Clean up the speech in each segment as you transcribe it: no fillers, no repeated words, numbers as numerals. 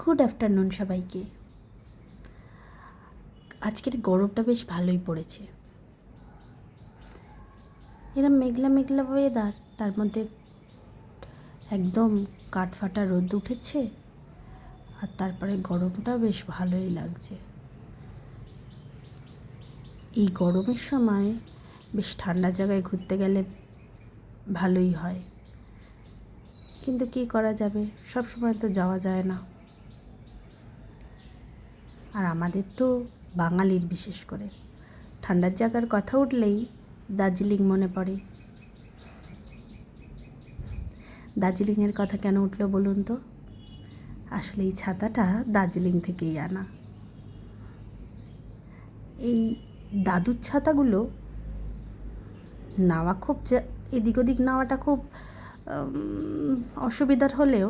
Good afternoon সবাইকে। আজকের গরমটা বেশ ভালোই পড়েছে। এরম মেঘলা মেঘলা ওয়েদার, তার মধ্যে একদম কাঠফাটা রোদ উঠেছে, আর তারপরে গরমটা বেশ ভালোই লাগছে। এই গরমের সময় বেশ ঠান্ডা জায়গায় ঘুরতে গেলে ভালোই হয়, কিন্তু কী করা যাবে, সব সময় তো যাওয়া যায় না। আর আমাদের তো বাঙালির বিশেষ করে ঠান্ডার জায়গার কথা উঠলেই দার্জিলিং মনে পড়ে। দার্জিলিংয়ের কথা কেন উঠলো বলুন তো? আসলে এই ছাতাটা দার্জিলিং থেকেই আনা। এই দাদুর ছাতাগুলো নেওয়া খুব এদিক ওদিক নেওয়াটা খুব অসুবিধার হলেও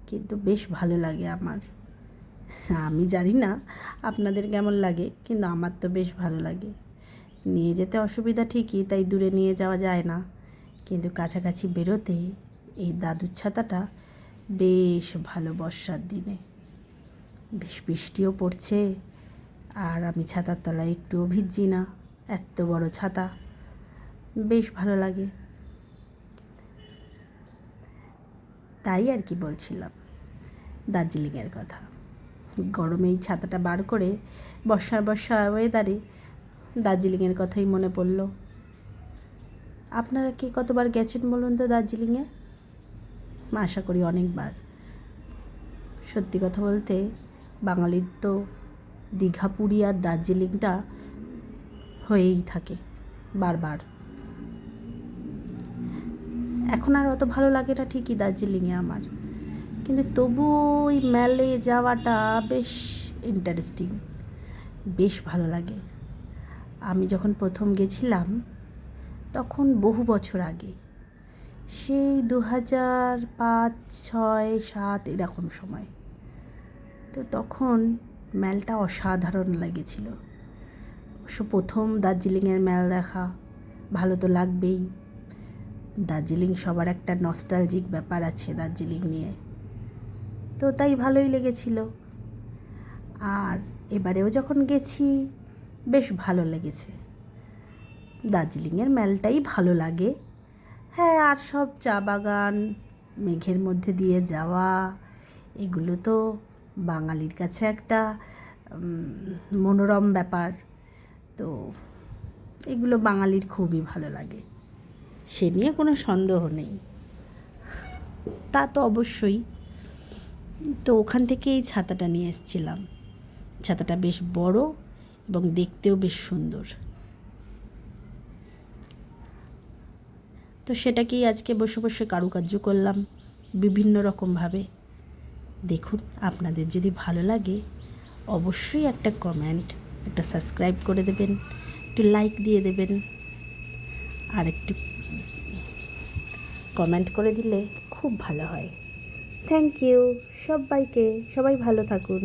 কিন্তু বেশ ভালো লাগে আমার। আমি জানি না আপনাদের কেমন লাগে, কিন্তু আমার তো বেশ ভালো লাগে। নিয়ে যেতে অসুবিধা ঠিকই, তাই দূরে নিয়ে যাওয়া যায় না, কিন্তু কাছাকাছি বেরোতে এই দাদুর ছাতাটা বেশ ভালো। বর্ষার দিনে বেশ বৃষ্টিও পড়ছে, আর আমি ছাতার তলায় একটুও ভিজছি না, এত বড় ছাতা, বেশ ভালো লাগে। তাই আর কি বলছিলাম দার্জিলিংয়ের কথা। গরমে এই ছাতাটা বার করে বর্ষা ওয়েদারে দার্জিলিংয়ের কথাই মনে পড়ল। আপনারা কি কতবার গেছেন বলুন তো দার্জিলিংয়ে? আশা করি অনেকবার। সত্যি কথা বলতে বাঙালির তো দীঘা, পুরী আর দার্জিলিংটা হয়েই থাকে বারবার। এখন আর অত ভালো লাগে না ঠিকই দার্জিলিংয়ে আমার, কিন্তু তবু ওই মেলে যাওয়াটা বেশ ইন্টারেস্টিং, বেশ ভালো লাগে। আমি যখন প্রথম গেছিলাম তখন বহু বছর আগে, সেই 2005, 6, 7 এরকম সময়। তো তখন মেলটা অসাধারণ লেগেছিল। অবশ্য প্রথম দার্জিলিংয়ের মেল দেখা, ভালো তো লাগবেই। দার্জিলিং সবার একটা নস্টালজিক ব্যাপার আছে দার্জিলিং নিয়ে, তো তাই ভালোই লেগেছিল। আর এবারেও যখন গেছি বেশ ভালো লেগেছে। দার্জিলিংয়ের মেলটাই ভালো লাগে। হ্যাঁ, আর সব চা বাগান, মেঘের মধ্যে দিয়ে যাওয়া, এগুলো তো বাঙালির কাছে একটা মনোরম ব্যাপার। তো এগুলো বাঙালির খুবই ভালো লাগে, সে নিয়ে কোনো সন্দেহ নেই। তা তো অবশ্যই। তো ওখান থেকে এই ছাতাটা নিয়ে এসেছিলাম। ছাতাটা বেশ বড় এবং দেখতেও বেশ সুন্দর। তো সেটাকেই আজকে বসে বসে কারুকার্য করলাম বিভিন্ন রকমভাবে। দেখুন, আপনাদের যদি ভালো লাগে অবশ্যই একটা কমেন্ট, একটা সাবস্ক্রাইব করে দেবেন, একটু লাইক দিয়ে দেবেন, আর একটু কমেন্ট করে দিলে খুব ভালো হয়। থ্যাংক ইউ সবাইকে। সবাই ভালো থাকুন।